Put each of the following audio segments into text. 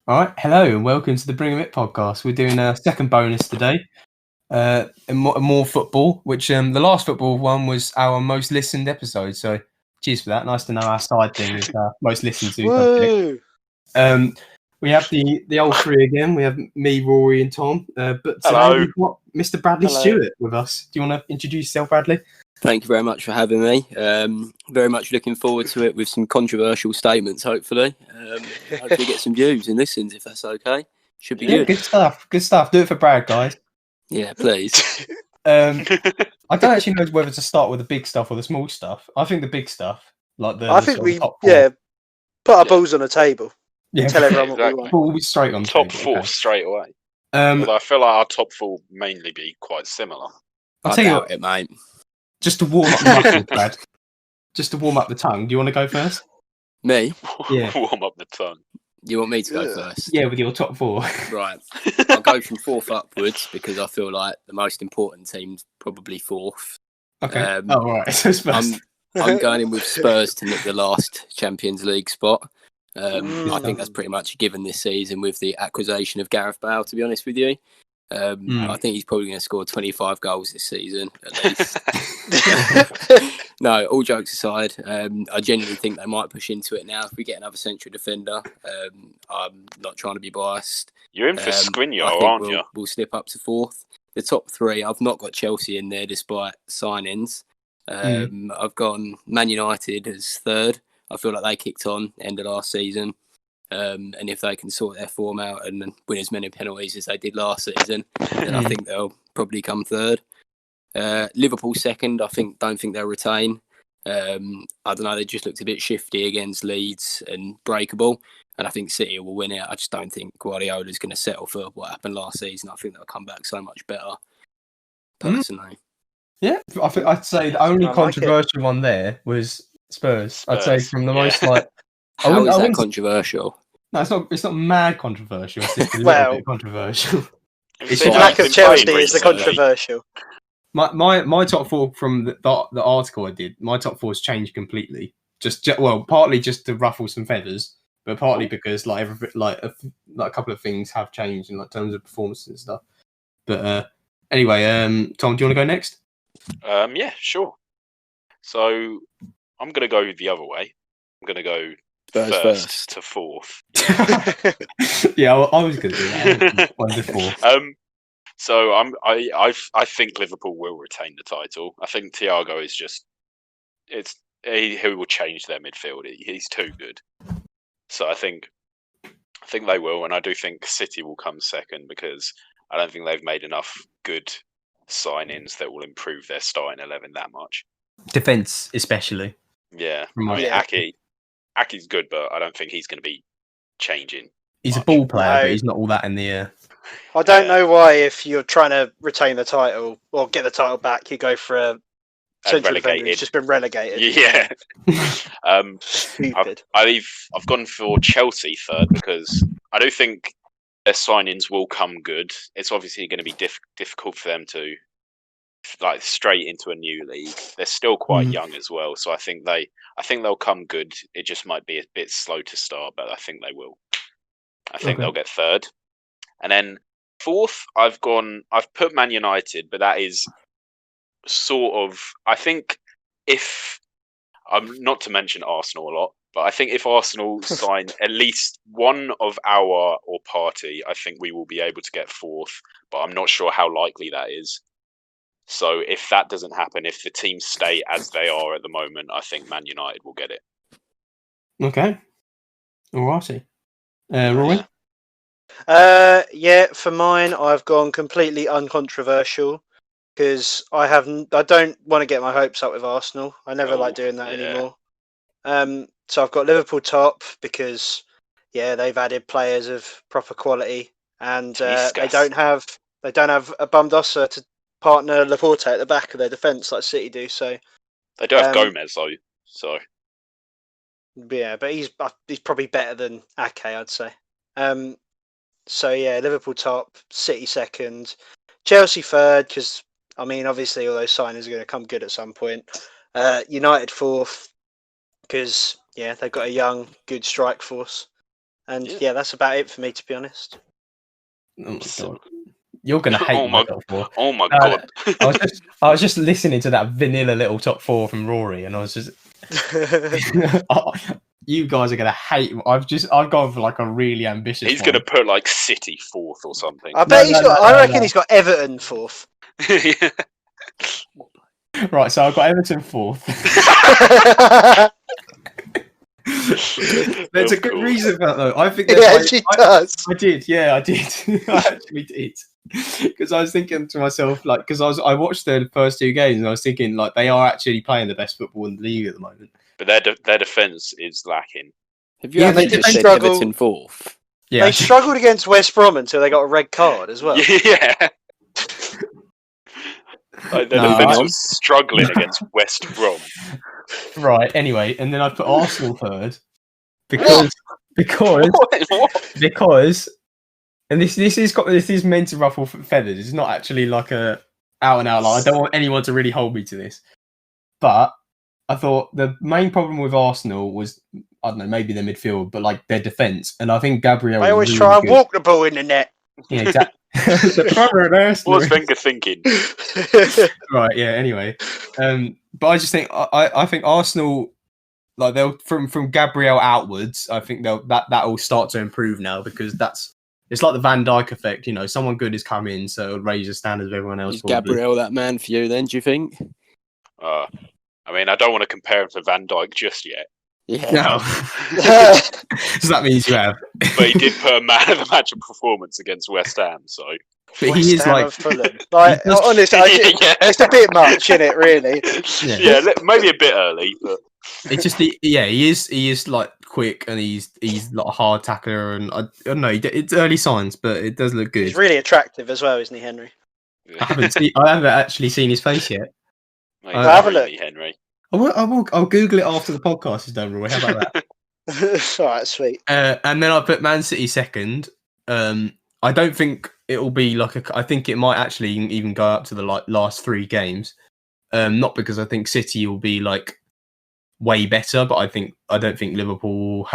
All right, hello and welcome to the Bring 'Em It podcast. We're doing a second bonus today, and more football. Which the last football one was our most listened episode. So, cheers for that. Nice to know our side thing is most listened to subject. Woo! We have the old three again. We have me, Rory, and Tom. But today Hello. we've got Mr. Bradley Hello. Stewart with us. Do you want to introduce yourself, Bradley? Thank you very much for having me. Very much looking forward to it with some controversial statements, hopefully. Hopefully get some views and listens, if that's okay. Should be good. Good stuff. Good stuff. Do it for Brad, guys. Yeah, please. I don't actually know whether to start with the big stuff or the small stuff. I think the big stuff, like I think sort of we top four. put our balls on the table. Yeah, Tell everyone what we Exactly. want. We'll be straight on Top table, four okay. straight away. Um, Although I feel like our top four will mainly be quite similar. I'll I tell you doubt what, it, mate. just to warm up the muscles, Brad. Just to warm up the tongue. Do you want to go first? Me? Yeah. Warm up the tongue. You want me to go Yeah. first? Yeah, with your top four. Right. I'll go from fourth upwards because I feel like the most important team's probably fourth. Okay. Um, all right. So Spurs. I'm going in with Spurs to nick the last Champions League spot. I think that's pretty much a given this season with the acquisition of Gareth Bale, to be honest with you. I think he's probably going to score 25 goals this season, at least. No, all jokes aside, I genuinely think they might push into it now. If we get another central defender, I'm not trying to be biased. You're in for I Skriniar, think aren't you? we'll slip up to fourth. The top three, I've not got Chelsea in there despite signings. I've gone Man United as third. I feel like they kicked on end of last season. And if they can sort their form out and win as many penalties as they did last season, then I think they'll probably come third. Liverpool second, don't think they'll retain. I don't know, they just looked a bit shifty against Leeds and breakable. And I think City will win it. I just don't think Guardiola's going to settle for what happened last season. I think they'll come back so much better, personally. Yeah, I'd say the only I like controversial one there was Spurs. I'd say Spurs, from the yeah. most like. I How wouldn't- is I that wouldn't- controversial? No, it's not mad controversial. It's just a little Well- bit controversial. It's The Yeah, lack of Chelsea playing is the recently. controversial. My top four from the article I did, my top four has changed completely. Partly just to ruffle some feathers, but partly because like a couple of things have changed in like terms of performance and stuff. But anyway, Tom, do you want to go next? Yeah, sure. So I'm going to go the other way. I'm going to go Spurs first to fourth. Yeah, I was going to do that. One to four. So I think Liverpool will retain the title. I think Thiago is just he will change their midfield. He's too good. So I think they will, and I do think City will come second because I don't think they've made enough good signings that will improve their starting 11 that much. Defense, especially. Yeah, From I my- mean, Yeah. Aki's good, but I don't think he's going to be changing. He's a much. ball player, No. but he's not all that in the air. I don't Yeah. know why, if you're trying to retain the title or get the title back, you go for a central defender relegated. who's just been relegated. Yeah. Stupid. I've gone for Chelsea third because I do think their signings will come good. It's obviously going to be difficult for them to like straight into a new league. They're still quite young as well, so I think they'll come good. It just might be a bit slow to start, but I think they will. I think Okay. they'll get third, and then fourth. I've put Man United, but that is sort of. I think if I'm not to mention Arsenal a lot, but I think if Arsenal sign at least one of our or party, I think we will be able to get fourth. But I'm not sure how likely that is. So if that doesn't happen, if the teams stay as they are at the moment, I think Man United will get it. Okay. Alrighty. Rory? Yeah, for mine, I've gone completely uncontroversial because I don't want to get my hopes up with Arsenal. I never like doing that anymore. So I've got Liverpool top because they've added players of proper quality, and they don't have a Bumdosser to partner Laporte at the back of their defence like City do. So they do have Gomez though. So yeah, but he's probably better than Ake, I'd say. So yeah, Liverpool top, City second, Chelsea third because I mean obviously all those signings are going to come good at some point. United fourth because they've got a young, good strike force. And yeah, that's about it for me, to be honest. Oh my god, you're gonna hate my top 4. Oh my god! I was just listening to that vanilla little top 4 from Rory, and I was just, you guys are gonna hate. I've gone for like a really ambitious. He's gonna put like City 4th or something. I bet I reckon he's got Everton 4th. Right, so I've got Everton 4th. There's a good reason for that, though. I think It actually does. I did. I actually did. Because I was thinking to myself, like, because I watched the first 2 games, and I was thinking, like, they are actually playing the best football in the league at the moment. But their defence is lacking. Have you actually just said Everton 4th? Yeah, they struggled against West Brom until they got a red card as well. Yeah. Like their defence was struggling against West Brom. Right. Anyway, and then I put Arsenal 3rd because, and this is meant to ruffle feathers. It's not actually like a out and out. Like, I don't want anyone to really hold me to this, but I thought the main problem with Arsenal was, I don't know, maybe their midfield, but like their defence. And I think Gabriel. They always really try and good. walk the ball in the net. Yeah, exactly. What's Wenger thinking? Right. Yeah. Anyway, but I just think I think Arsenal, like they'll from Gabriel outwards, I think that will start to improve now, because it's like the Van Dijk effect. You know, someone good is coming, so it'll raise the standards of everyone else. Is Gabriel that man for you then, do you think? I mean, I don't want to compare him to Van Dijk just yet. Yeah. No. So that means you have. But he did put a man of the match performance against West Ham, so. But he is like, like honestly, it's a bit much, isn't it? Really. Yeah, maybe a bit early, but it's just he is like quick, and he's like a hard tackler, and I don't know, it's early signs, but it does look good. He's really attractive as well, isn't he, Henry? I haven't actually seen his face yet. Mate, have a look, Henry. I'll Google it after the podcast is done, Roy. How about that? All right, sweet. And then I put Man City 2nd. I don't think it'll be like I think it might actually even go up to the last 3 games. Not because I think City will be like way better, but I don't think Liverpool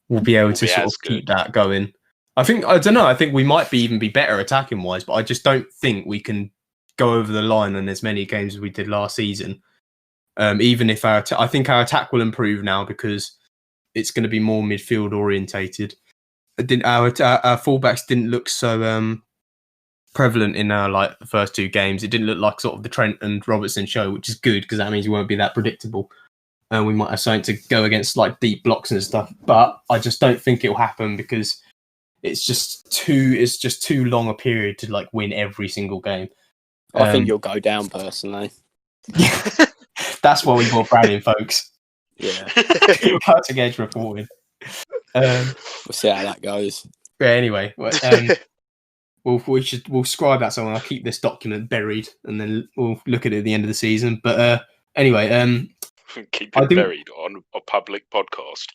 will be able to sort of keep that going. I don't know. I think we might even be better attacking wise, but I just don't think we can go over the line in as many games as we did last season. Even if I think our attack will improve now, because it's going to be more midfield orientated. Our fullbacks didn't look so prevalent in our the first 2 games. It didn't look like sort of the Trent and Robertson show, which is good, because that means we won't be that predictable. And we might have something to go against like deep blocks and stuff. But I just don't think it'll happen, because it's just too long a period to like win every single game. I think you'll go down personally. That's why we brought Brad in, folks. Yeah. Cutting edge reporting. We'll see how that goes. Yeah, anyway, we'll scribe that somewhere. I'll keep this document buried, and then we'll look at it at the end of the season. But anyway, keep it buried on a public podcast.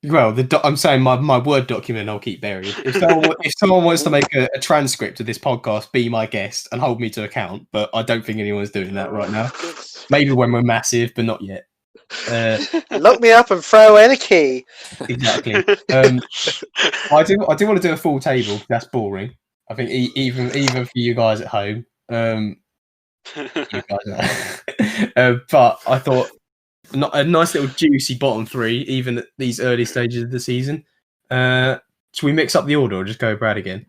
Well, I'm saying my Word document I'll keep buried. If someone wants to make a transcript of this podcast, be my guest and hold me to account. But I don't think anyone's doing that right now. Maybe when we're massive, but not yet. Lock me up and throw away the key. Exactly. I do want to do a full table. That's boring. I think even for you guys at home. But I thought a nice little juicy bottom 3, even at these early stages of the season. Should we mix up the order or just go Brad again?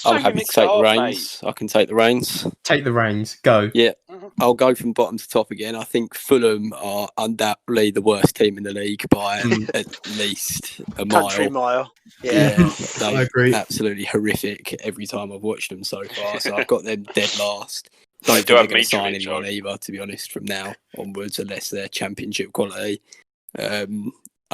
I'm happy to take the reins. I can take the reins. Take the reins. Go. Yeah. I'll go from bottom to top again. I think Fulham are undoubtedly the worst team in the league by at least a mile. Country mile. Yeah. I agree. Absolutely horrific every time I've watched them so far. So I've got them dead last. Don't think do they're have going to sign Mitrovic, anyone either, to be honest, from now onwards, unless they're championship quality. I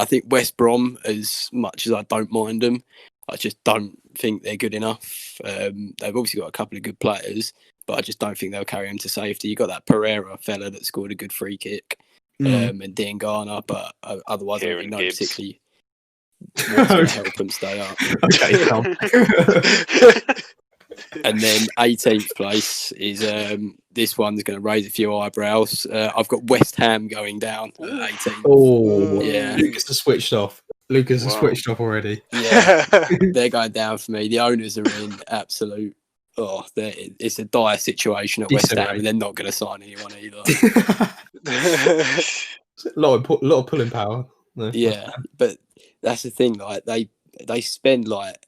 think West Brom, as much as I don't mind them, I just don't think they're good enough. They've obviously got a couple of good players, but I just don't think they'll carry them to safety. You got that Pereira fella that scored a good free kick, and Dean Garner, but otherwise I don't really know particularly what's going to help them stay up. Okay. And then 18th place is this one's going to raise a few eyebrows. I've got West Ham going down at 18th. Oh, yeah. Lucas has switched off. Lucas has Wow. switched off already. Yeah, they're going down for me. The owners are in absolute. It's a dire situation at West Ham, Disarray. and they're not going to sign anyone either. a lot of pulling power. No, Yeah, but that's the thing. Like they spend like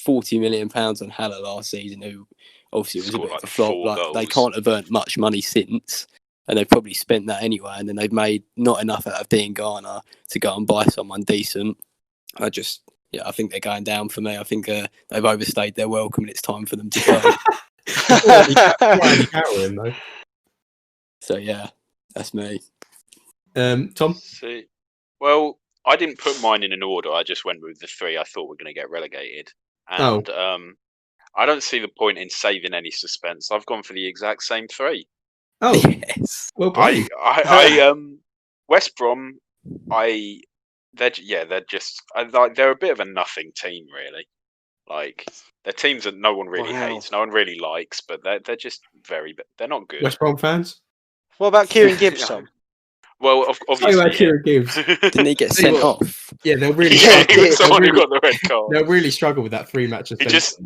£40 million on Haller last season, who obviously was a Scored bit of a like flop. 4 Like they goals. can't have earned much money since, and they've probably spent that anyway. And then they've made not enough out of Dean Garner to go and buy someone decent. I think they're going down for me. I think they've overstayed their welcome, and it's time for them to go. Andy Carroll in though. So yeah, that's me. Tom. See, well, I didn't put mine in an order. I just went with the 3 I thought were going to get relegated, and I don't see the point in saving any suspense. I've gone for the exact same 3. Oh, Yes. well played. West Brom. They're just they're a bit of a nothing team, really. Like they're teams that no one really hates, no one really likes, but they're just they're not good. West Brom fans. What about Kieran Gibbs, Tom? Well, obviously, About Kieran Gibbs. Didn't he get sent off? Yeah, they'll really. Yeah, he was someone who got the red card. They'll really struggle with that 3-match suspension.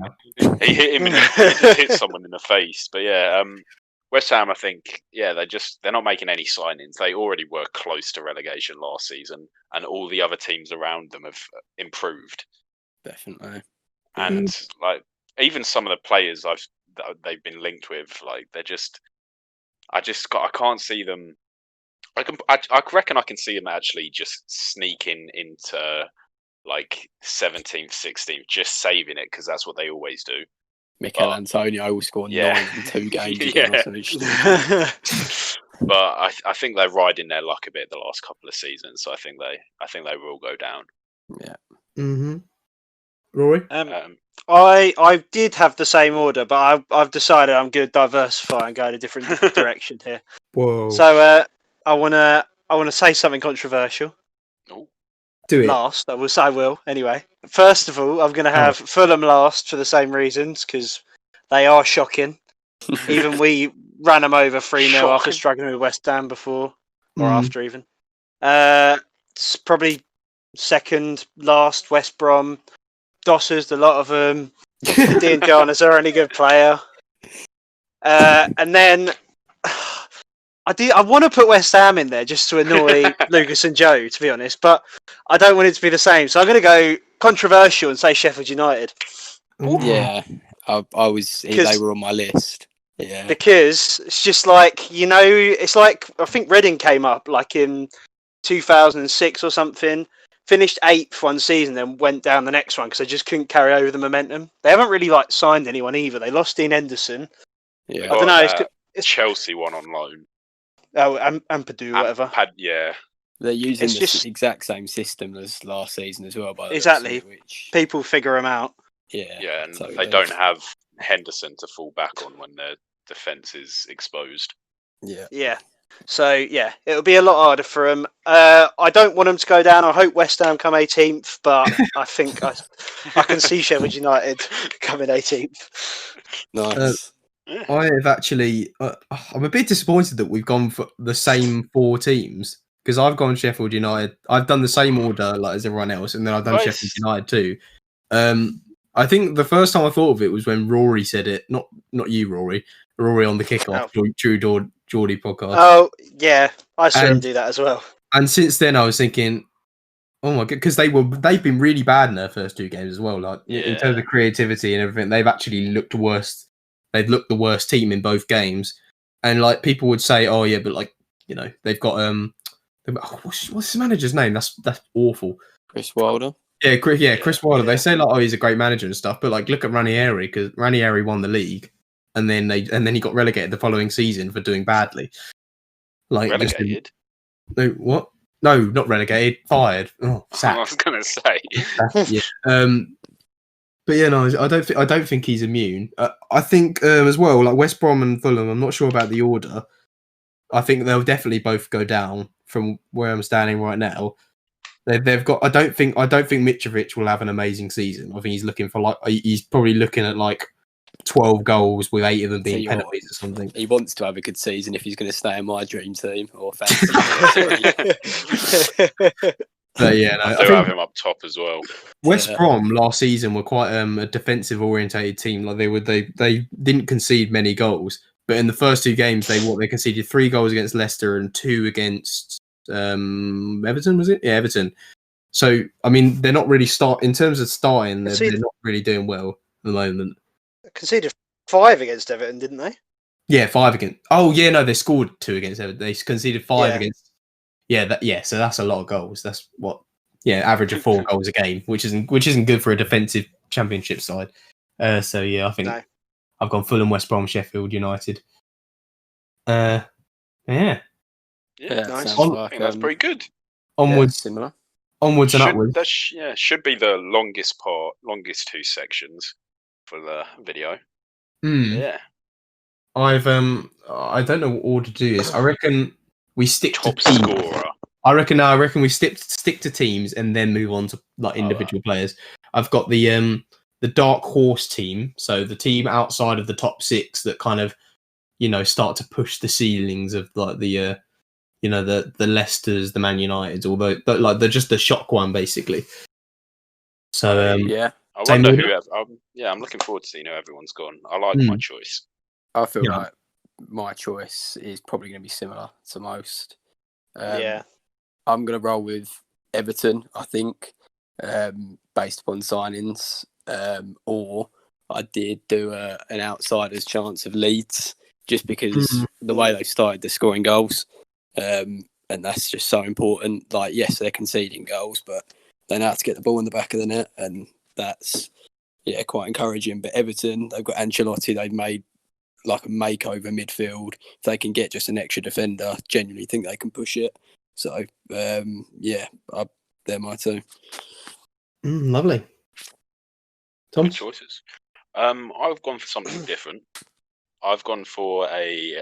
He hit him. He just hit someone in the face. But yeah, West Ham, I think, they're not making any signings. They already were close to relegation last season, and all the other teams around them have improved. Definitely. And like even some of the players that they've been linked with, like I can't see them. I reckon I can see them actually just sneaking into like 17th, 16th, just saving it because that's what they always do. Mikel Antonio will score 9 in 2 games. But I think they're riding their luck a bit the last couple of seasons, so I think they will go down. Yeah. Mm-hmm. Rory? I did have the same order, but I've decided I'm going to diversify and go in a different direction here. Whoa. So I wanna say something controversial. Do it. Last, I will anyway. First of all, I'm going to have Fulham last for the same reasons because they are shocking. Even we ran them over 3-0 after struggling with West Ham before or after even. It's probably second last West Brom. Dossers, a lot of them. Dean Garner's our only good player. And then I want to put West Ham in there just to annoy Lucas and Joe, to be honest, but I don't want it to be the same. So I'm going to go controversial and say Sheffield United. Yeah, they were on my list. Yeah, because it's just like, it's like I think Reading came up like in 2006 or something, finished 8th one season, then went down the next one because they just couldn't carry over the momentum. They haven't really signed anyone either. They lost Dean Henderson. Yeah, I don't know. It's Chelsea one on loan. Oh, Ampadu, whatever. Yeah. They're using the exact same system as last season as well. Exactly. People figure them out. Yeah, and they don't have Henderson to fall back on when their defence is exposed. Yeah. So, yeah, it'll be a lot harder for them. I don't want them to go down. I hope West Ham come 18th, but I think I can see Sheffield United coming 18th. Nice. I have actually. I'm a bit disappointed that we've gone for the same 4 teams because I've gone Sheffield United. I've done the same order as everyone else, and then I've done Sheffield United too. I think the first time I thought of it was when Rory said it. Not you, Rory. Rory on the kickoff, True Geordie podcast. Oh yeah, I saw him do that as well. And since then, I was thinking, oh my god, because they've been really bad in their first 2 games as well. Like in terms of creativity and everything, they've actually looked worse. They've looked the worst team in both games, and like people would say, "Oh yeah, but like they've got what's his manager's name? That's awful." Chris Wilder. Yeah, Chris Wilder. They say like, "Oh, he's a great manager and stuff," but like look at Ranieri because Ranieri won the league, and then he got relegated the following season for doing badly. Like relegated? No, what? No, not relegated. Fired. Oh, sacked. I was gonna say. Yeah. But yeah, no, I don't think he's immune. I think as well, like West Brom and Fulham. I'm not sure about the order. I think they'll definitely both go down from where I'm standing right now. They've got. I don't think Mitrovic will have an amazing season. I think he's looking for he's probably looking at like 12 goals with 8 of them being penalties or something. He wants to have a good season if he's going to stay in my dream team or fantasy. But yeah, no, I I do think have him up top as well. West Yeah. Brom last season were quite a defensive orientated team. Like they didn't concede many goals, but in the first 2 games they conceded 3 goals against Leicester and 2 against Everton. Was it? Yeah, Everton. So I mean, they're not really in terms of starting. They're not really doing well at the moment. Conceded 5 against Everton, didn't they? Yeah, 5 against. Oh yeah, no, they scored 2 against Everton. They conceded 5 against. Yeah, so that's a lot of goals. That's what. Yeah, average of 4 goals a game, which isn't good for a defensive Championship side. So yeah, I think I've gone Fulham, West Brom, Sheffield United. Yeah. Yeah, Nice. sounds I think that's pretty good. Onwards, similar. onwards and upwards. That should be the longest 2 sections for the video. Yeah. I don't know what order to do this. I reckon we stick Top to teams. scorer. I reckon we stick to teams and then move on to like individual players. I've got the dark horse team, so the team outside of the top 6 that kind of, start to push the ceilings of like the the Leicesters, the Man Uniteds, although but like they're just the shock one basically. So yeah, I wonder I'm looking forward to seeing who everyone's gone. I like my choice. I feel like my choice is probably going to be similar to most. I'm going to roll with Everton, I think, based upon signings. Or I did do an outsider's chance of Leeds, just because the way they've started the scoring goals. And that's just so important. Like, yes, they're conceding goals, but they know how to get the ball in the back of the net, and that's quite encouraging. But Everton, they've got Ancelotti, they've made like a makeover midfield. If they can get just an extra defender, genuinely think they can push it. So they're my 2. Lovely. Tom? Good choices. I've gone for something different. I've gone for I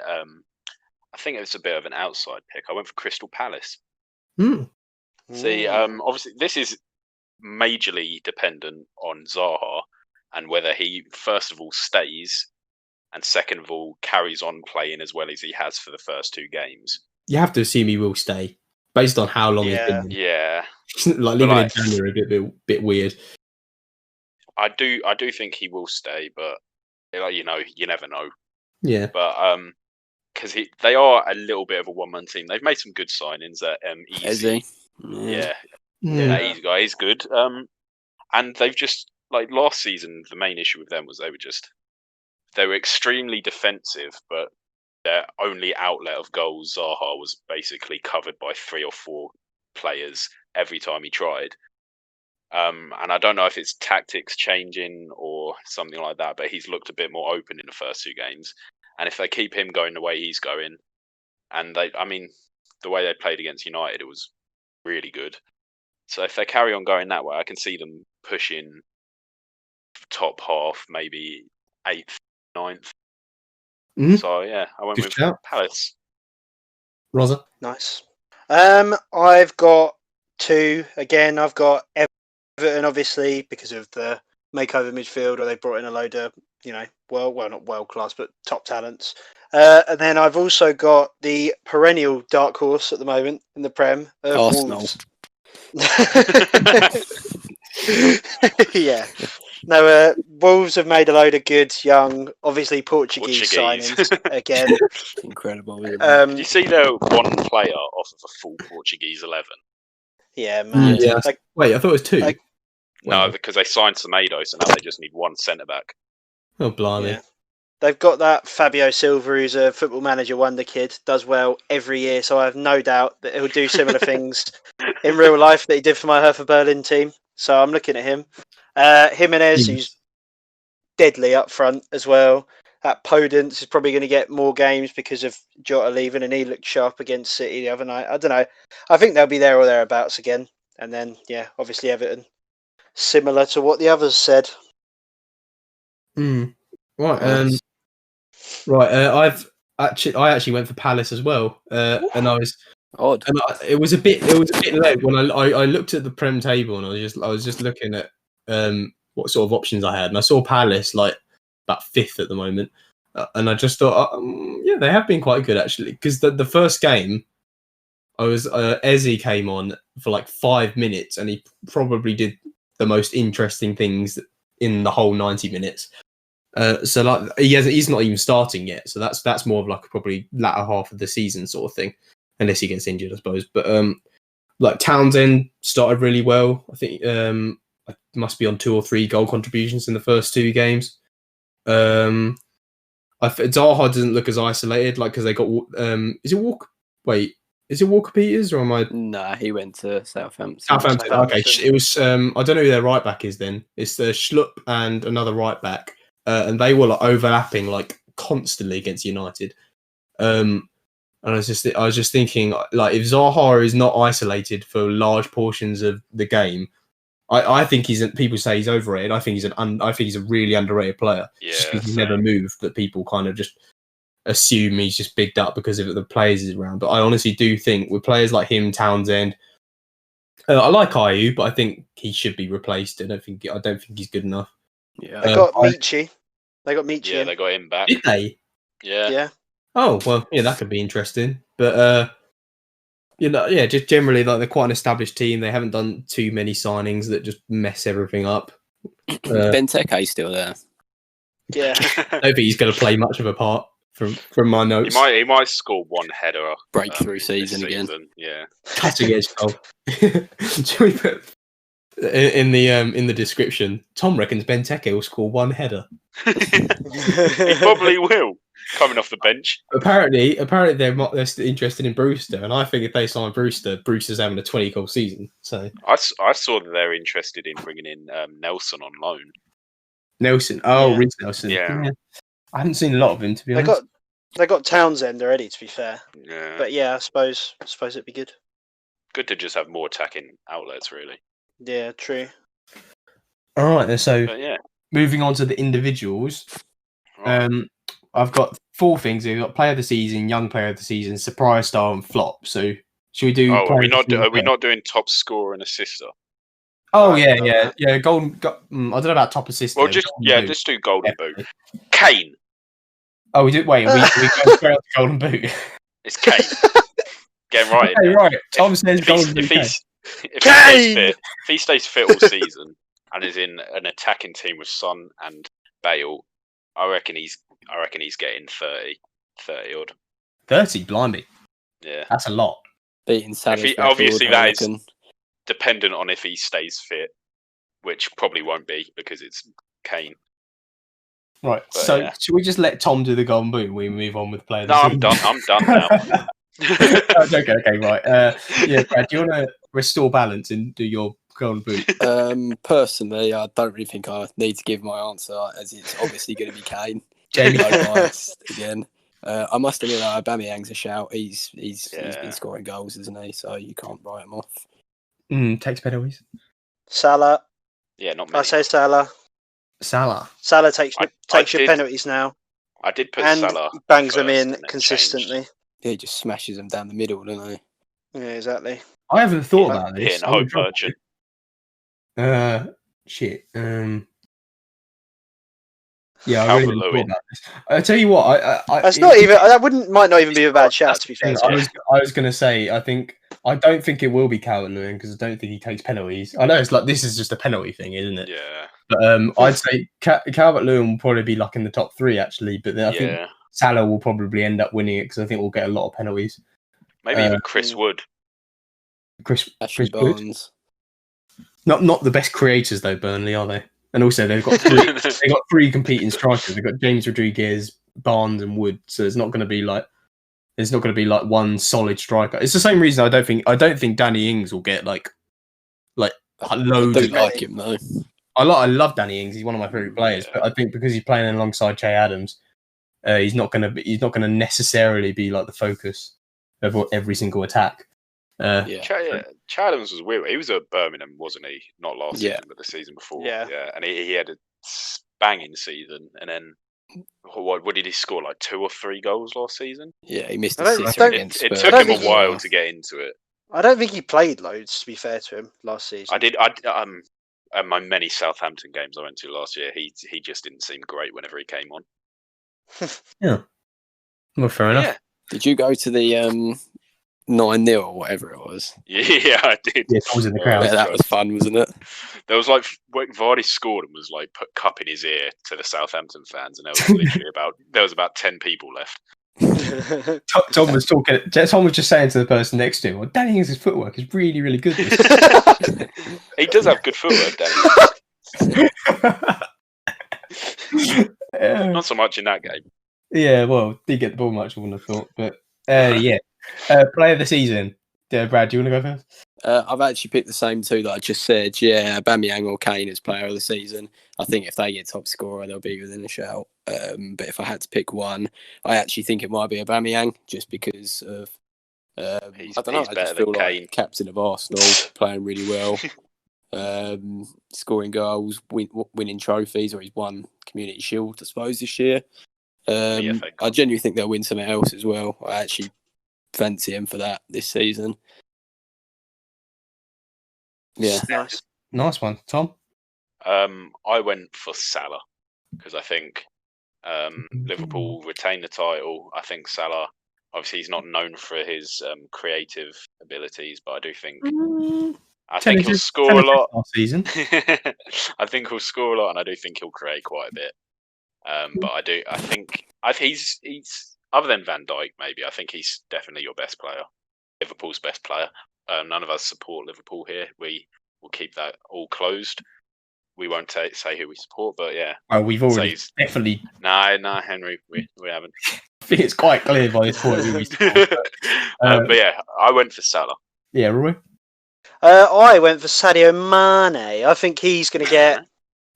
think it's a bit of an outside pick. I went for Crystal Palace. See, obviously this is majorly dependent on Zaha and whether he first of all stays and second of all carries on playing as well as he has for the first 2 games. You have to assume he will stay based on how long he's been. Yeah. Like leaving in January a bit weird. I do think he will stay, but you never know. Yeah. But because they are a little bit of a one-man team. They've made some good signings at Easy. Yeah. That Easy guy is good. And they've just like last season, the main issue with them was they were extremely defensive, but their only outlet of goals, Zaha, was basically covered by 3 or 4 players every time he tried. And I don't know if it's tactics changing or something like that, but he's looked a bit more open in the first 2 games. And if they keep him going the way he's going, and the way they played against United, it was really good. So if they carry on going that way, I can see them pushing top half, maybe 8th, 9th. So yeah, I went with Palace. Rosa? Nice. I've got 2 again. I've got Everton, obviously, because of the makeover midfield, or they brought in a load of, not world class, but top talents. And then I've also got the perennial dark horse at the moment in the Prem, Arsenal. Wolves. Yeah. No, Wolves have made a load of good, young, obviously Portuguese. Signings again. Incredible. Did you see the one player off of a full Portuguese 11? Yeah, man. Wait, I thought it was 2. No, because they signed Semedo, so now they just need 1 centre-back. Oh, blimey. Yeah. They've got that Fabio Silva, who's a Football Manager wonder kid, does well every year, so I have no doubt that he'll do similar things in real life that he did for my Hertha Berlin team. So I'm looking at him. Jimenez, who's deadly up front as well. That Podence is probably going to get more games because of Jota leaving, and he looked sharp against City the other night. I don't know. I think they'll be there or thereabouts again. And then, obviously Everton. Similar to what the others said. Right. I actually went for Palace as well, and I was odd. And it was a bit late when I looked at the Prem table, and I was just looking at what sort of options I had, and I saw Palace like about 5th at the moment, and I just thought, they have been quite good actually, because the first game, Eze came on for like 5 minutes, and he probably did the most interesting things in the whole 90 minutes. So like he's not even starting yet. So that's more of like probably latter half of the season sort of thing, unless he gets injured, I suppose. But like Townsend started really well. I think I must be on 2 or 3 goal contributions in the first 2 games. Zaha doesn't look as isolated, like because they got is it Walker? Wait, is it Walker Peters or am I? Nah, he went to Southampton. Southampton. Okay, it was. I don't know who their right back is. Then it's the Schlupp and another right back, and they were like overlapping like constantly against United. And I was just thinking, like, if Zaha is not isolated for large portions of the game, I think people say he's overrated. I think he's a really underrated player. Yeah, just because he's never moved, that people kind of just assume he's just bigged up because of the players he's around. But I honestly do think with players like him, Townsend, I like Ayew, but I think he should be replaced. I don't think he's good enough. Yeah, They got Michi. They got Michi. Yeah, they got him back. Did they? Yeah. Yeah. Oh well, yeah, that could be interesting. But just generally, like they're quite an established team. They haven't done too many signings that just mess everything up. Benteke's still there. Yeah. I don't think he's going to play much of a part from my notes. He might score one header. Breakthrough season again. Yeah. Cutting edge goal. Should we put in the description? Tom reckons Benteke will score one header. He probably will. Coming off the bench. Apparently they're still interested in Brewster, and I think if they sign Brewster's having a 20-goal season. So I saw that they're interested in bringing in Nelson on loan. Nelson, Reece Nelson. Yeah. I haven't seen a lot of him, to be honest. They got Townsend already, to be fair. Yeah. But yeah, I suppose it'd be good. Good to just have more attacking outlets, really. Yeah, true. All right, then. So But yeah. moving on to the individuals. Right. I've got 4 things here. We've got player of the season, young player of the season, surprise star, and flop. So should we do? Are we not doing top scorer and assister? Oh yeah. Golden. I don't know about top assist. Well, just do golden boot. Kane. Oh, we did. Wait, we go straight up to golden boot. It's Kane. Getting right. Okay, right. Tom says golden boot. If he stays fit all season and is in an attacking team with Son and Bale, I reckon he's getting 30 odd. 30, blimey. Yeah, that's a lot. Beating Salah's obviously record, that is dependent on if he stays fit, which probably won't be because it's Kane. Right. But, so should we just let Tom do the golden boot and we move on with players? No, I'm done now. Okay, right. Brad, do you want to restore balance and do your golden boot? Personally, I don't really think I need to give my answer, as it's obviously going to be Kane. Jamie, again. I must admit, Aubameyang's a shout. He's been scoring goals, isn't he? So you can't write him off. Takes penalties. Salah. Yeah, not many. I say Salah. Salah takes your penalties now. I did put and Salah. Bangs them in consistently. Yeah, he just smashes them down the middle, doesn't he? Yeah, exactly. I haven't thought about this. Yeah, Hope Merchant. Shit. Yeah, I really thought about this. I tell you what, might not even be a bad shout, to be fair. I was going to say, I don't think it will be Calvert-Lewin because I don't think he takes penalties. I know it's like this is just a penalty thing, isn't it? Yeah. But I'd say Calvert-Lewin will probably be like in the top 3 actually. But then I think Salah will probably end up winning it because I think we'll get a lot of penalties. Maybe even Chris Wood. Chris Barnes. Not the best creators though, Burnley, are they? And also they've got 3 competing strikers. They've got James Rodriguez, Barnes, and Wood. So it's not going to be like one solid striker. It's the same reason I don't think Danny Ings will get like loads. I do like him though. I love Danny Ings. He's one of my favourite players. But I think because he's playing alongside Che Adams, he's not going to necessarily be like the focus of every single attack. Che Adams was weird. He was at Birmingham, wasn't he? Not last season, but the season before. Yeah. And he had a banging season. And then what did he score? Like 2 or 3 goals last season? Yeah, he missed It took him a while to get into it. I don't think he played loads, to be fair to him, last season. I did. At my many Southampton games I went to last year, he just didn't seem great whenever he came on. Yeah. Well, fair enough. Yeah. Did you go to the 9-0 or whatever it was. Yeah, I did. Yeah, I was in the crowd. Yeah, that was fun, wasn't it? There was like when Vardy scored and was like put cup in his ear to the Southampton fans, and there was literally about 10 people left. Tom was talking. Tom was just saying to the person next to him, "Well, Danny Ings' footwork is really, really good." He does have good footwork, Danny. Not so much in that game. Yeah, well, did get the ball much, I wouldn't have thought. But yeah, player of the season. Brad, do you want to go first? I've actually picked the same two that I just said. Yeah, Aubameyang or Kane as player of the season. I think if they get top scorer, they'll be within a shout. But if I had to pick one, I actually think it might be Aubameyang, just because of I don't know. I just feel like captain of Arsenal, playing really well, scoring goals, winning trophies, or he's won Community Shield, I suppose, this year. I genuinely think they'll win something else as well. I actually fancy him for that this season. Yeah, nice one, Tom. I went for Salah because I think Liverpool retain the title. I think Salah, obviously, he's not known for his creative abilities, but I do think he'll score a lot last season. I think he'll score a lot, and I do think he'll create quite a bit. But I think he's other than Van Dijk, maybe. I think he's definitely your best player, Liverpool's best player. None of us support Liverpool here. We will keep that all closed. We won't say who we support, but yeah. Oh, we've already definitely. No, Henry, we haven't. I think it's quite clear by this point who we support. But yeah, I went for Salah. Yeah, Roy. I went for Sadio Mane. I think he's going to get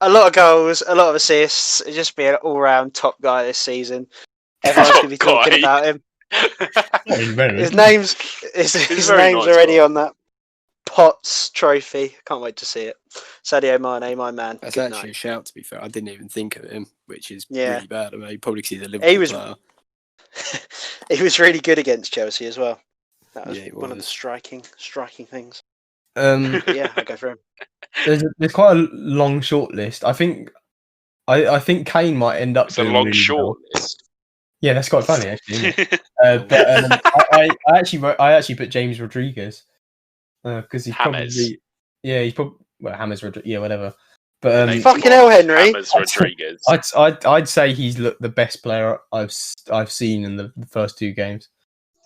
a lot of goals, a lot of assists. It'll just be an all-round top guy this season. Everyone's going to be talking about him. His name's already on that Potts trophy. Can't wait to see it. Sadio Mane, my man. That's actually a shout, to be fair. I didn't even think of him, which is really bad. I mean, probably because he's a Liverpool player. He was really good against Chelsea as well. That was one of the striking things. Yeah, I'll go for him. There's quite a long short list. I think Kane might end up. It's a long short list. Yeah, that's quite funny actually. Isn't it? But I actually put James Rodriguez because he's probably James Rodriguez, whatever. But fucking hell, Henry. James Rodriguez. I'd say he's the best player I've seen in the first two games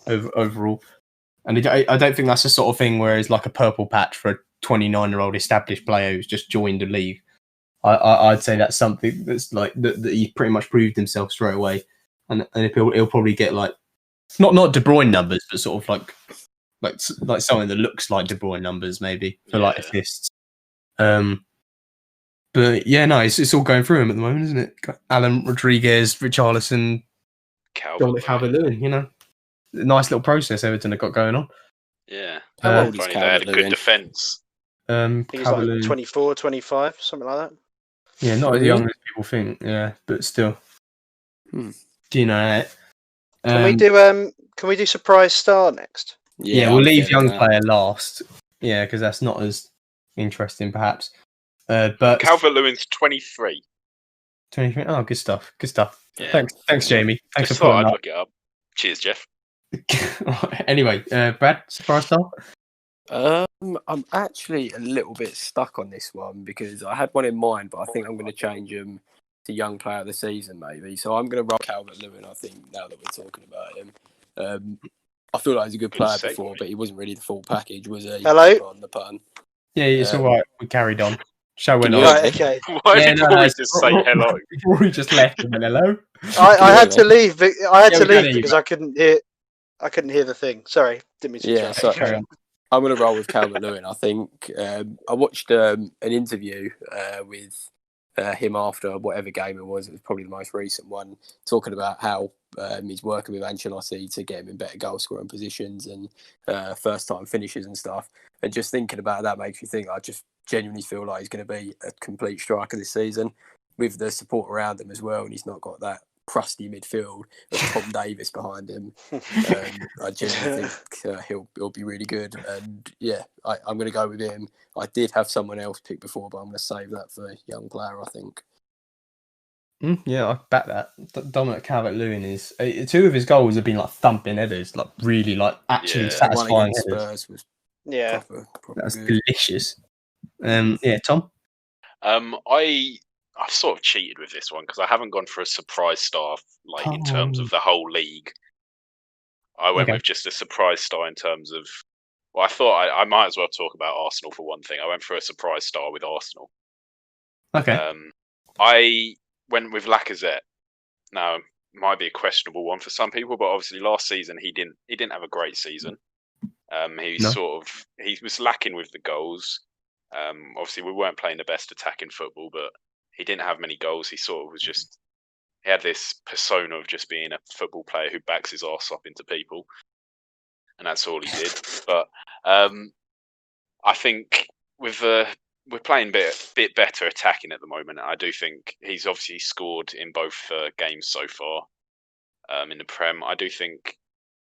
overall, and I don't think that's the sort of thing where it's like a purple patch for a 29-year-old established player who's just joined the league. I'd say that's something that's like that he pretty much proved himself straight away. And he'll probably get like not De Bruyne numbers, but sort of like something that looks like De Bruyne numbers maybe for like assists. But yeah, no, it's all going through him at the moment, isn't it? Alan Rodriguez, Richarlison, Calvert-Lewin. You know, nice little process Everton have got going on. Yeah, how old is they had a good defence. I think he's like 24, 25, something like that. Yeah, not as young as people think. Yeah, but still. Do you know it? Can we do surprise star next? Yeah, we'll leave young player last. Yeah, because that's not as interesting, perhaps. But Calvert-Lewin's 23. 23. Oh, good stuff. Good stuff. Yeah. Thanks, Jamie. Thanks Just for pulling thought I'd up. look it up. Cheers, Jeff. Anyway, Brad, surprise star. I'm actually a little bit stuck on this one because I had one in mind, but I think I'm going to change him to young player of the season, maybe. So I'm going to roll Calvert-Lewin, I think, now that we're talking about him. I feel like he's a good player before, but he wasn't really the full package, was he? Hello? On the pun. Yeah, it's all right. We carried on. Show went on. Right, okay. Why did Rory just say hello? Rory just left and went hello. I had to leave. Because I couldn't hear. I couldn't hear the thing. Sorry, didn't mean to interrupt. So I'm going to roll with Calvert-Lewin. I think I watched an interview with him after whatever game it was. It was probably the most recent one, talking about how he's working with Ancelotti to get him in better goal scoring positions and first time finishes and stuff. And just thinking about that makes me think I just genuinely feel like he's going to be a complete striker this season with the support around him as well. And he's not got that crusty midfield with Tom Davis behind him. I genuinely think he'll be really good. And yeah, I'm going to go with him. I did have someone else picked before, but I'm going to save that for a young player, I think. Yeah, I bet that. Dominic Calvert-Lewin is... two of his goals have been like thumping headers, like really like actually Yeah. One satisfying against headers. Spurs was Yeah. proper That's good. delicious. Yeah, Tom? I've sort of cheated with this one because I haven't gone for a surprise star like in terms of the whole league. I went with just a surprise star in terms of. Well, I thought I might as well talk about Arsenal for one thing. I went for a surprise star with Arsenal. Okay. I went with Lacazette. Now, it might be a questionable one for some people, but obviously last season he didn't have a great season. He was lacking with the goals. Obviously we weren't playing the best attacking football, but he didn't have many goals. He sort of was just he had this persona of just being a football player who backs his arse up into people, and that's all he did. But I think we're playing a bit better attacking at the moment. I do think he's obviously scored in both games so far in the Prem. I do think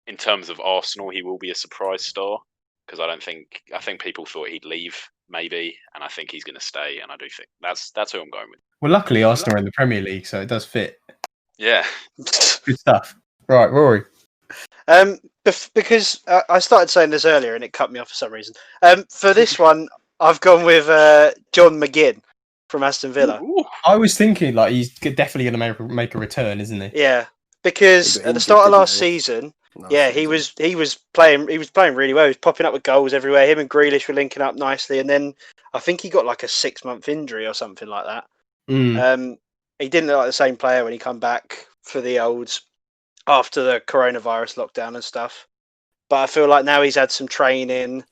in terms of Arsenal, he will be a surprise star because I think people thought he'd leave maybe, and I think he's going to stay. And I do think that's who I'm going with. Well, luckily Arsenal are in the Premier League, so it does fit. Yeah, Good stuff. Right, Rory. Because I started saying this earlier and it cut me off for some reason. For this one, I've gone with John McGinn from Aston Villa. Ooh. I was thinking like he's definitely going to make a return, isn't he? Yeah, because at the start of last season, he was playing really well. He was popping up with goals everywhere. Him and Grealish were linking up nicely, and then I think he got like a 6-month injury or something like that. He didn't look like the same player when he come back for the Olds after the coronavirus lockdown and stuff. But I feel like now he's had some training,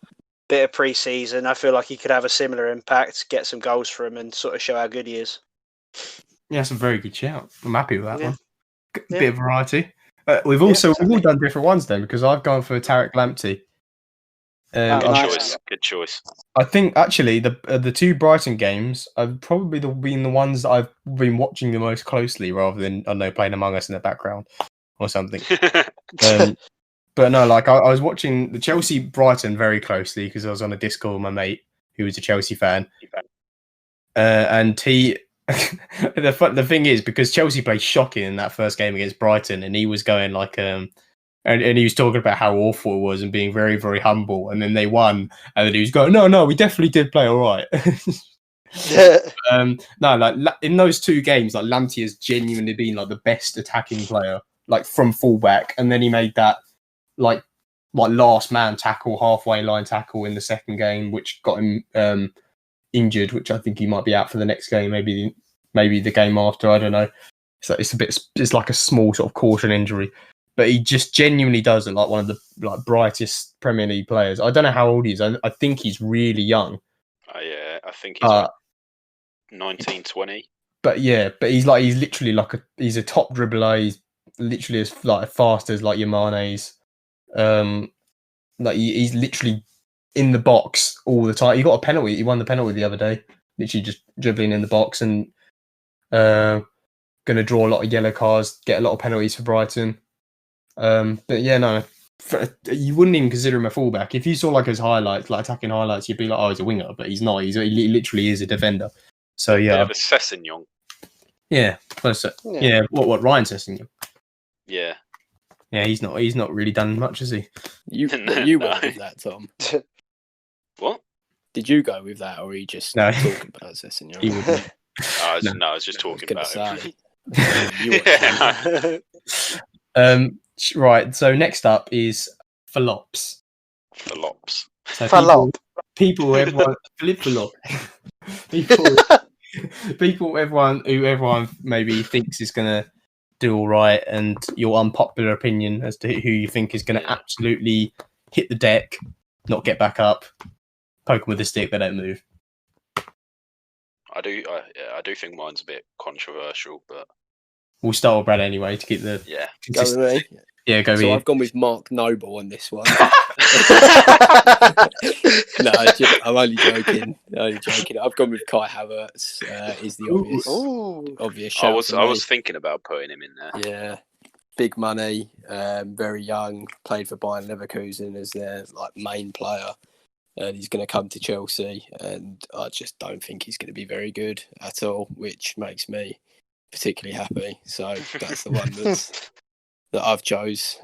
bit of pre-season. I feel like he could have a similar impact, get some goals for him, and sort of show how good he is. Yeah, that's a very good shout. I'm happy with that one. Yeah. Bit of variety. We've all done different ones then, because I've gone for Tarek Lamptey. Good choice. I think actually the two Brighton games have probably been the ones that I've been watching the most closely, rather than I don't know, playing Among Us in the background or something. But no, like I was watching the Chelsea Brighton very closely because I was on a Discord with my mate who was a Chelsea fan, and he. The thing is, because Chelsea played shocking in that first game against Brighton, and he was going like and he was talking about how awful it was and being very, very humble, and then they won, and then he was going, no, we definitely did play all right. No, like in those two games, like Lamptey has genuinely been like the best attacking player, like from fullback, and then he made that like last man tackle, halfway line tackle in the second game, which got him injured, which I think he might be out for the next game, maybe the game after, I don't know. So it's like a small sort of caution injury, but he just genuinely does look like one of the like brightest Premier League players. I don't know how old he is. I think he's really young. Yeah, I think he's like 19, 20. But he's literally like he's a top dribbler. He's literally as fast as like your Mane's. Like he's literally in the box all the time. He got a penalty. He won the penalty the other day. Literally just dribbling in the box and going to draw a lot of yellow cards, get a lot of penalties for Brighton. But yeah, no, you wouldn't even consider him a fullback. If you saw like his highlights, like attacking highlights, you'd be like, oh, he's a winger, but he's not. He literally is a defender. So yeah, Bit of a Sessegnon. Yeah, close. Yeah, what Ryan Sessegnon? Yeah. Yeah, he's not really done much, has he? You went with that, Tom. What? Did you go with that, or are you just No. talking about Sessegnon? He wouldn't. I was just talking about him. Right. So next up is flops. Flops. So Flop. people, everyone, flip-flop. People, everyone maybe thinks is gonna do all right, and your unpopular opinion as to who you think is gonna absolutely hit the deck, not get back up, poke them with a stick, they don't move. I do think mine's a bit controversial, but we'll start with Brad anyway to keep the Go with me. Yeah, go with So you. I've gone with Mark Noble on this one. No, I'm only joking. I've gone with Kai Havertz. Is the obvious shout. I was thinking about putting him in there. Yeah, big money, very young. Played for Bayern Leverkusen as their like main player, and he's going to come to Chelsea. And I just don't think he's going to be very good at all, which makes me particularly happy. So that's the one that I've chose.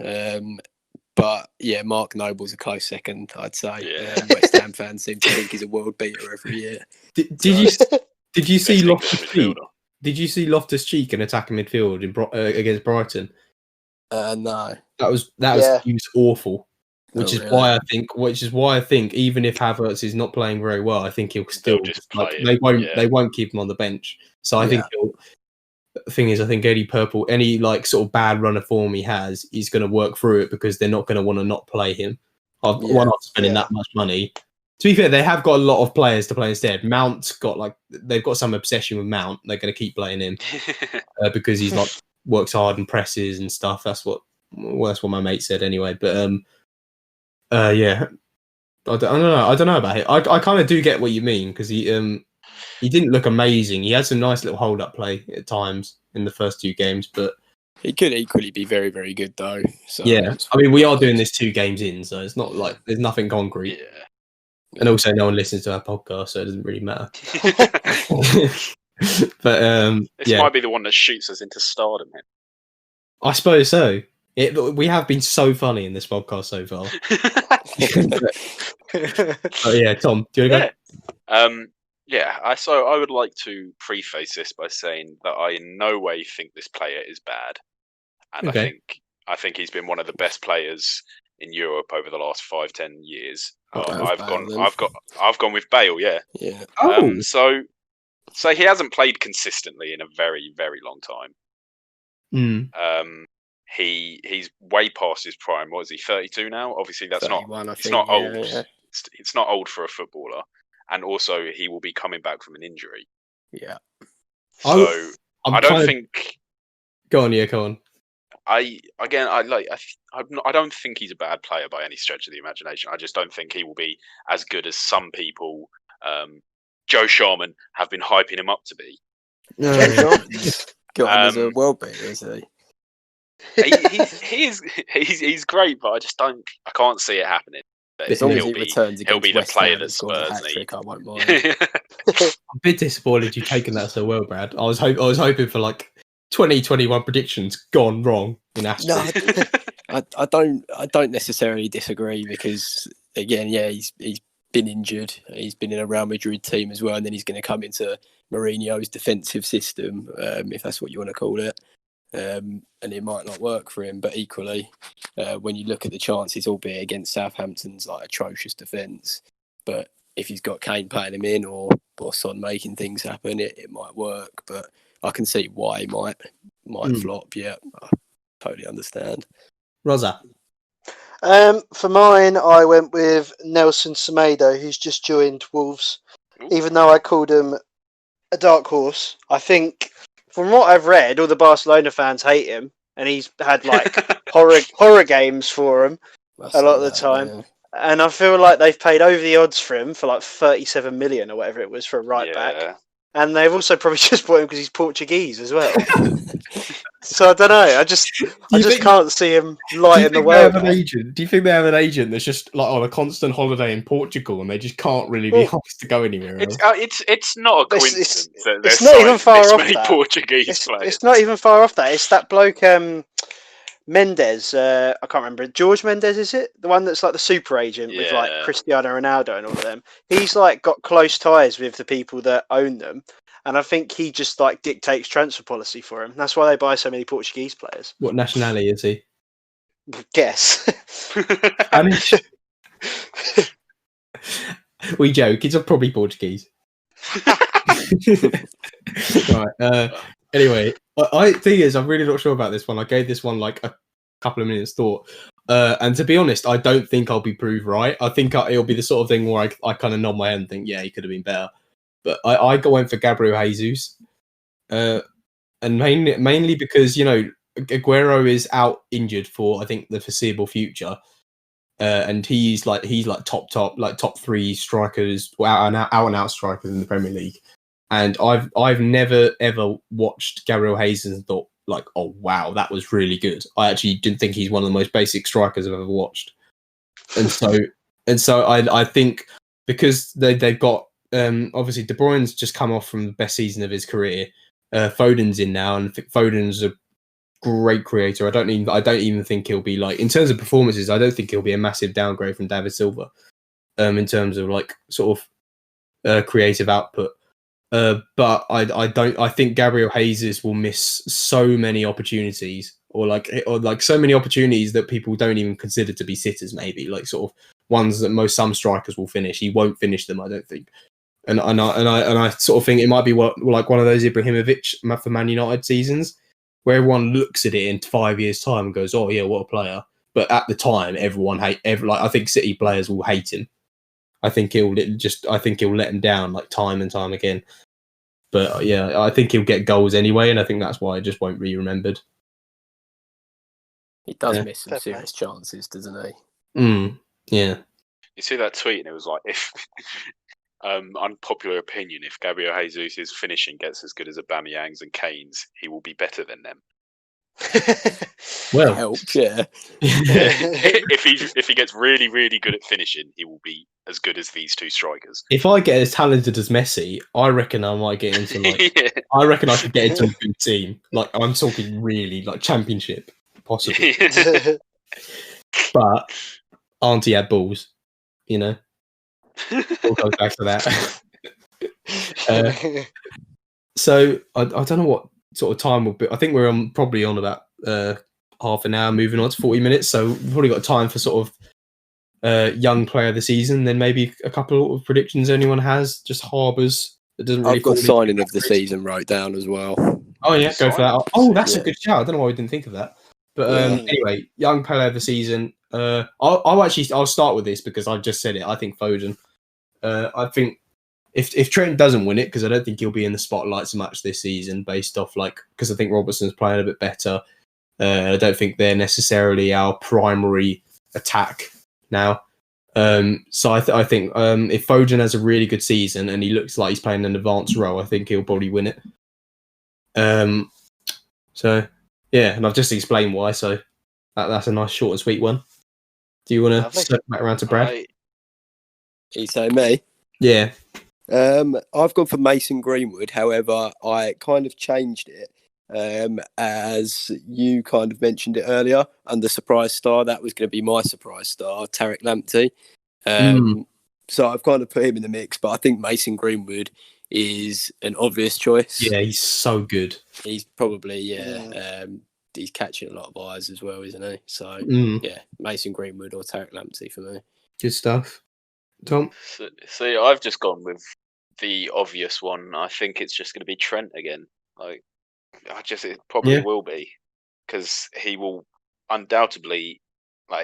But yeah, Mark Noble's a close second, I'd say. Yeah. West Ham fans seem to think he's a world beater every year. Did you see Best English Loftus Cheek? midfielder. Did you see Loftus Cheek in attacking midfield against Brighton? No. That was Yeah. he was awful. Which Oh, is really? why I think even if Havertz is not playing very well, I think he'll still just like play they him, they won't keep him on the bench. So I think Yeah. the thing is, I think any like sort of bad run of form he has, he's going to work through it because they're not going to want to not play him. One after spending that much money. To be fair, they have got a lot of players to play instead. Mount's got they've got some obsession with Mount. They're going to keep playing him because he's like works hard and presses and stuff. That's what my mate said anyway. But yeah, I don't know. I don't know about it. I kind of do get what you mean because he didn't look amazing. He had some nice little hold up play at times in the first 2 games, but he could equally be very, very good though. So yeah, I mean, we are doing this 2 games in, so it's not like there's nothing concrete. Yeah. And also, no one listens to our podcast, so it doesn't really matter. But This yeah, might be the one that shoots us into stardom. I suppose so. We have been so funny in this podcast so far. But yeah, Tom, do you want to go? So I would like to preface this by saying that I in no way think this player is bad, and Okay. I think he's been one of the best players in Europe over the last 5-10 years. Bale, I've gone with Bale. Yeah. Yeah. Oh, So he hasn't played consistently in a very, very long time. He's way past his prime. What is he? 32 now. Obviously, that's not. 31, I It's think, not yeah, old. yeah. It's not old for a footballer, and also he will be coming back from an injury. Yeah. So I don't think. think. Go on, yeah, go on. I don't think he's a bad player by any stretch of the imagination. I just don't think he will be as good as some people, Joe Sharman, have been hyping him up to be. Got him as a world beater, is he? He's great, but I can't see it happening. But As long as he returns he'll against be the West player Ham that and scores a Spurs hat-trick, need. I won't mind. I'm a bit disappointed you've taken that so well, Brad. I was hoping for like 2021 predictions gone wrong in Aston. No, I don't necessarily disagree because again, yeah, he's been injured. He's been in a Real Madrid team as well, and then he's going to come into Mourinho's defensive system, if that's what you want to call it. And it might not work for him, but equally, when you look at the chances, albeit against Southampton's like atrocious defence, but if he's got Kane playing him in or Son making things happen, it might work. But I can see why he might flop. Yeah, I totally understand. Rosa. For mine, I went with Nelson Semedo, who's just joined Wolves. Even though I called him a dark horse, I think from what I've read, all the Barcelona fans hate him, and he's had like horror games for him a lot of the time. Yeah. And I feel like they've paid over the odds for him for like 37 million or whatever it was for a right back. And they've also probably just bought him because he's Portuguese as well. So I don't know. I just can't see him lighting the world. Do you think they have an agent that's just like on a constant holiday in Portugal and they just can't really be asked to go anywhere else? It's not a coincidence. It's not even far off that. Portuguese players. It's not even far off that. It's that bloke Mendes. I can't remember. George Mendes, is it? The one that's like the super agent with like Cristiano Ronaldo and all of them. He's like got close ties with the people that own them. And I think he just like dictates transfer policy for him. That's why they buy so many Portuguese players. What nationality is he? Guess. Spanish. We joke. He's probably Portuguese. Right. Anyway, I thing is, I'm really not sure about this one. I gave this one like a couple of minutes thought. And to be honest, I don't think I'll be proved right. I think it'll be the sort of thing where I kind of nod my head and think, yeah, he could have been better. But I went for Gabriel Jesus, and mainly because Aguero is out injured for I think the foreseeable future, and he's like top 3 strikers, out and out strikers in the Premier League. And I've never ever watched Gabriel Jesus and thought like, oh wow, that was really good. I actually didn't think he's one of the most basic strikers I've ever watched, and so I think because they've got. Obviously, De Bruyne's just come off from the best season of his career, Foden's in now, and I think Foden's a great creator. I don't even think he'll be like, in terms of performances, I don't think he'll be a massive downgrade from David Silva. In terms of like sort of creative output. But I think Gabriel Jesus will miss so many opportunities, or like so many opportunities that people don't even consider to be sitters, maybe like sort of ones that some strikers will finish. He won't finish them, I don't think. And I sort of think it might be like one of those Ibrahimovic for Man United seasons, where everyone looks at it in 5 years' time and goes, "Oh yeah, what a player!" But at the time, I think City players will hate him. I think he'll let him down like time and time again. But yeah, I think he'll get goals anyway, and I think that's why I just won't be remembered. He does miss some serious chances, doesn't he? Yeah. You see that tweet, and it was like, if unpopular opinion, if Gabriel Jesus' finishing gets as good as Aubameyang's and Kane's, he will be better than them. Well, helps, yeah. If he gets really, really good at finishing, he will be as good as these two strikers. If I get as talented as Messi, I reckon I might get into like I reckon I could get into a good team. Like I'm talking really like championship, possibly. But Auntie had balls, you know. We'll go back to that. So I don't know what sort of time we'll be. I think we're probably on about half an hour, moving on to 40 minutes. So we've probably got time for sort of young player of the season. Then maybe a couple of predictions anyone has. Just harbours that doesn't really. I've got signing of the season wrote down as well. Oh yeah, go for that. Oh, that's a good shout. I don't know why we didn't think of that. But anyway, young player of the season. I'll start with this because I've just said it. I think Foden. I think if Trent doesn't win it, because I don't think he'll be in the spotlight so much this season, based off because I think Robertson's playing a bit better. I don't think they're necessarily our primary attack now. So I think if Foden has a really good season and he looks like he's playing an advanced role, I think he'll probably win it. So yeah, and I've just explained why. So that's a nice short and sweet one. Do you want to circle back around to Brad? You say me? Yeah. I've gone for Mason Greenwood. However, I kind of changed it. As you kind of mentioned it earlier, under surprise star, that was going to be my surprise star, Tariq Lamptey. So I've kind of put him in the mix, but I think Mason Greenwood is an obvious choice. Yeah, he's so good. He's probably, he's catching a lot of eyes as well, isn't he? So, yeah, Mason Greenwood or Tariq Lamptey for me. Good stuff. Tom? So I've just gone with the obvious one. I think it's just going to be Trent again. It probably will be, because he will undoubtedly,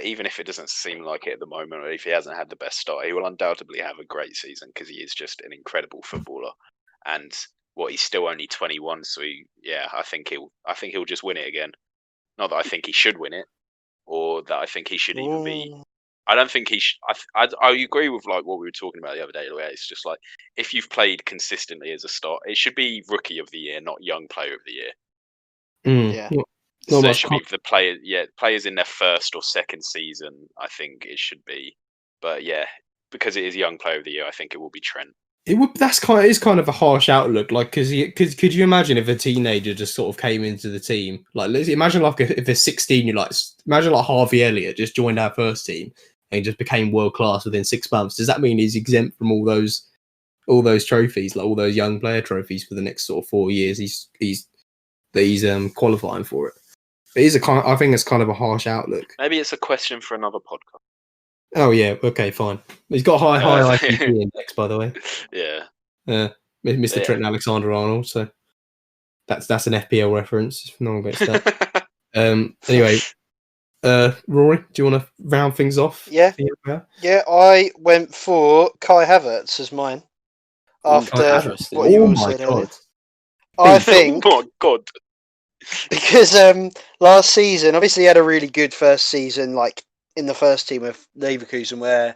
even if it doesn't seem like it at the moment, or if he hasn't had the best start, he will undoubtedly have a great season because he is just an incredible footballer. And he's still only 21, so I think he'll just win it again. Not that I think he should win it, or that I think he should even be. I don't think he should. I agree with what we were talking about the other day. It's just like, if you've played consistently as a start, it should be Rookie of the Year, not Young Player of the Year. Yeah. So it should be the players in their first or second season. I think it should be, but because it is Young Player of the Year, I think it will be Trent. It would. It is kind of a harsh outlook. Because could you imagine if a teenager just sort of came into the team? Imagine if they're 16, imagine Harvey Elliott just joined our first team and just became world class within 6 months. Does that mean he's exempt from all those trophies, all those young player trophies for the next sort of 4 years? He's qualifying for it. I think it's kind of a harsh outlook. Maybe it's a question for another podcast. Oh yeah, okay, fine. He's got high IQ index, by the way. Yeah. Mr. Trent Alexander-Arnold. So that's an FPL reference. If no one gets that. Anyway, Rory, do you want to round things off? Yeah. I went for Kai Havertz as mine. After what you all said earlier. I think. Oh my God. Because last season, obviously, he had a really good first season, in the first team of Leverkusen, where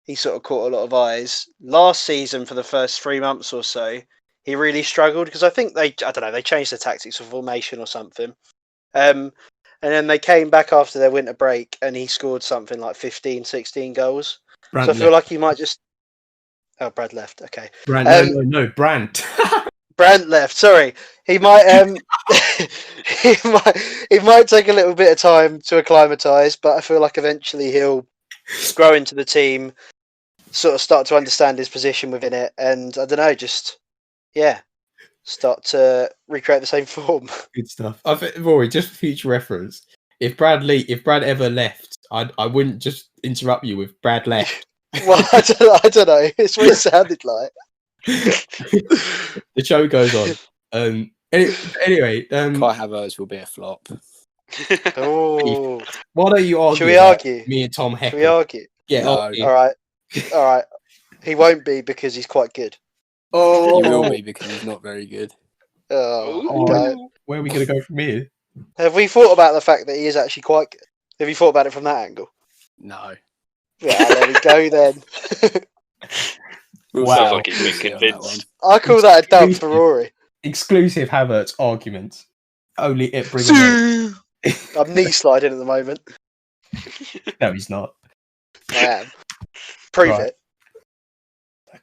he sort of caught a lot of eyes. Last season, for the first 3 months or so, he really struggled because I think they changed the tactics of formation or something. And then they came back after their winter break and he scored something like 15, 16 goals. Brand so I feel like he might just... Oh, Brad left. Okay. No, Brandt. Brandt left. Sorry, he might he might take a little bit of time to acclimatise, but I feel like eventually he'll grow into the team, sort of start to understand his position within it, and I don't know, just start to recreate the same form. Good stuff. I think, Rory, just for future reference, if Brad ever left, I wouldn't just interrupt you with Brad left. Well, I don't know. It's what it sounded like. The show goes on. Anyway, Kai Havertz will be a flop. Oh, why don't you argue? should we argue? Me and Tom Should Heckle. we argue? Yeah. No. Argue. All right. He won't be because he's quite good. Oh, He will be because he's not very good. Oh, okay. Where are we going to go from here? Have we thought about the fact that he is actually quite good? Have you thought about it from that angle? No. Yeah, there we go then. We'll Wow. see Sounds how like he's been we see on that convinced. I call that a dub for Rory. Exclusive Havertz argument. Only it brings. No, I'm knee sliding at the moment. he's not. I am. Prove Right.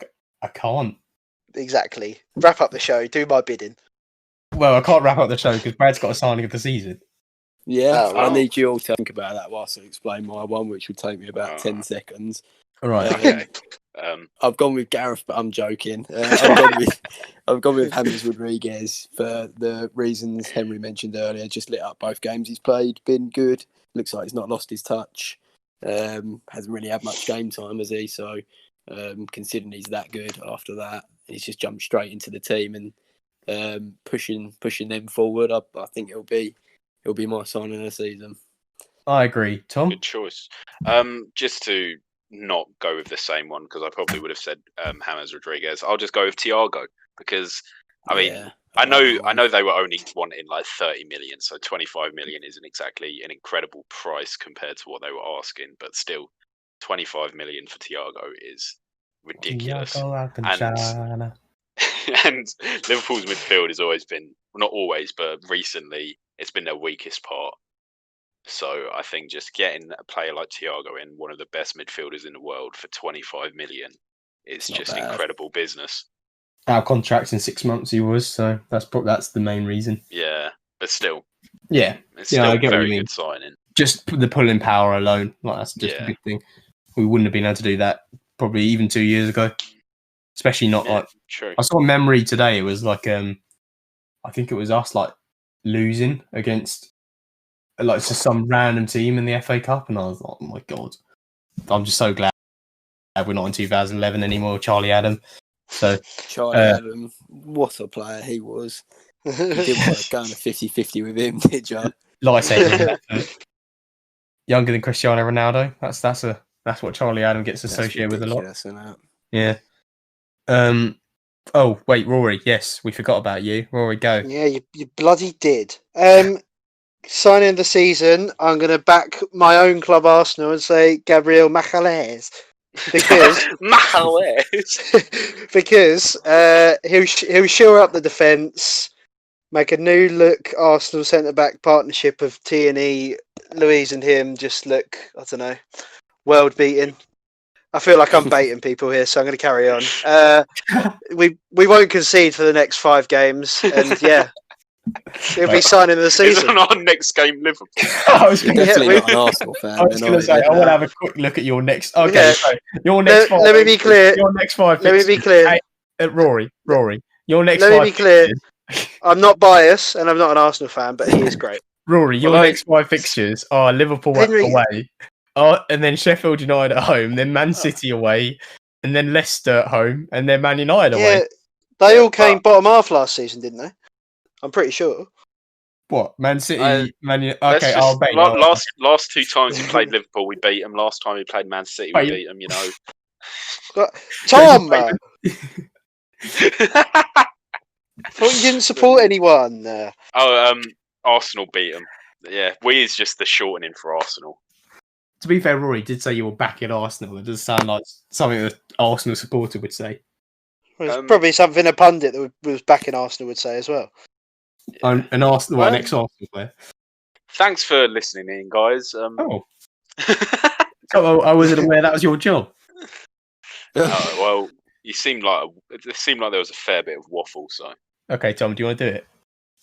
it. I can't. Exactly. Wrap up the show. Do my bidding. Well, I can't wrap up the show because Brad's got a signing of the season. Yeah, Oh, I wow. need you all to think about that whilst I explain my one, which will take me about 10 seconds. All right. Okay. I've gone with Gareth, but I'm joking. I've gone with James Rodriguez for the reasons Henry mentioned earlier. Just lit up both games he's played, been good. Looks like he's not lost his touch. Hasn't really had much game time, has he? So, considering he's that good after that, he's just jumped straight into the team and pushing them forward. I think it'll be my sign in the season. I agree. Tom? Good choice. Just to not go with the same one, because I probably would have said James Rodriguez. I'll just go with Thiago because I mean I know they were only wanting like 30 million, so 25 million isn't exactly an incredible price compared to what they were asking, but still 25 million for Thiago is ridiculous. And Liverpool's midfield has always been, well, not always, but recently it's been their weakest part. So I think just getting a player like Thiago in, one of the best midfielders in the world, for 25 million is Not just bad. incredible business. Our contracts in 6 months he was, so that's the main reason. Yeah, but still, Yeah. it's Yeah, still I a get what you very mean. good signing. Just the pulling power alone, like that's just Yeah. a big thing. We wouldn't have been able to do that probably even 2 years ago. Especially not Yeah, like true. I saw a memory today. It was like I think it was us like losing against like just some random team in the FA Cup, and I was like, oh my god, I'm just so glad we're not in 2011 anymore. Charlie Adam. So Charlie Adam, what a player he was. You didn't want to go on a 50-50 with him, did you? like I said, younger than Cristiano Ronaldo. That's what Charlie Adam gets associated with a lot. Isn't it? Yeah. Oh wait, Rory. Yes, we forgot about you. Rory, go. Yeah, you bloody did. Signing of the season, I'm going to back my own club Arsenal and say Gabriel Magalhaes because because he'll shore up the defence, make a new look Arsenal centre back partnership of T&E, Louise and him just look, I don't know, world beating. I feel like I'm baiting people here, so I'm going to carry on. We won't concede for the next 5 games, and yeah, he'll be signing the season. Isn't our next game Liverpool? I was You're gonna, definitely Yeah, not an Arsenal fan. I was then, going are to say you? I want to have a quick look at your next. Okay, Yeah. so your next five. Let me be clear. Your next 5. Let me be clear. Rory. Your next Let me 5. be clear. fixtures- I'm not biased, and I'm not an Arsenal fan, but he is great. Rory, your Well, next 5 fixtures are Liverpool Henry- away, and then Sheffield United at home, then Man City away, and then Leicester at home, and then Man United away. Yeah, they Yeah, all came but- bottom half last season, didn't they? I'm pretty sure. What? Man City, Let's Okay, I'll just, bet. you on that. last 2 times we played Liverpool, we beat them. Last time we played Man City, we Wait. beat them. You know. Tom, I thought you didn't support anyone. Arsenal beat them. Yeah, we is just the shortening for Arsenal. To be fair, Rory did say you were backing Arsenal. It does sound like something that Arsenal supporter would say. It's probably something a pundit that was backing Arsenal would say as well. An Arsenal, an ex-Arsenal player. Thanks for listening in, guys. Oh, I wasn't aware that was your job. Well, it seemed like there was a fair bit of waffle. So Okay, Tom, do you want to do it?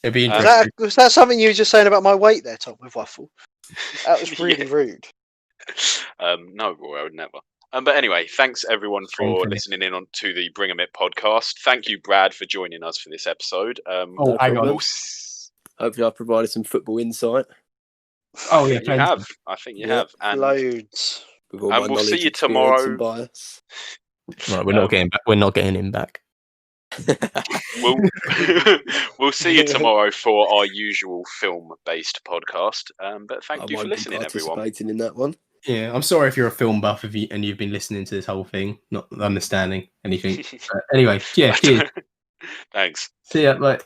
It'd be Was interesting. that something you were just saying about my weight there, Tom, with Waffle? That was really rude. No, Roy, I would never. But anyway, thanks everyone for Strengthening. listening in on to the Bring 'em It podcast. Thank you, Brad, for joining us for this episode. Oh, hang on. we'll Hopefully, I provided some football insight Oh, yeah, you have. I think you have. And Loads. with all my we'll see knowledge, you experience, and tomorrow. bias. Right, we're not getting back. We're not getting him back. We'll see you tomorrow for our usual film-based podcast. But thank you for listening, everyone. Participating in that one. Yeah, I'm sorry if you're a film buff and you've been listening to this whole thing, not understanding anything. But anyway, yeah, cheers. Thanks. See ya. Bye.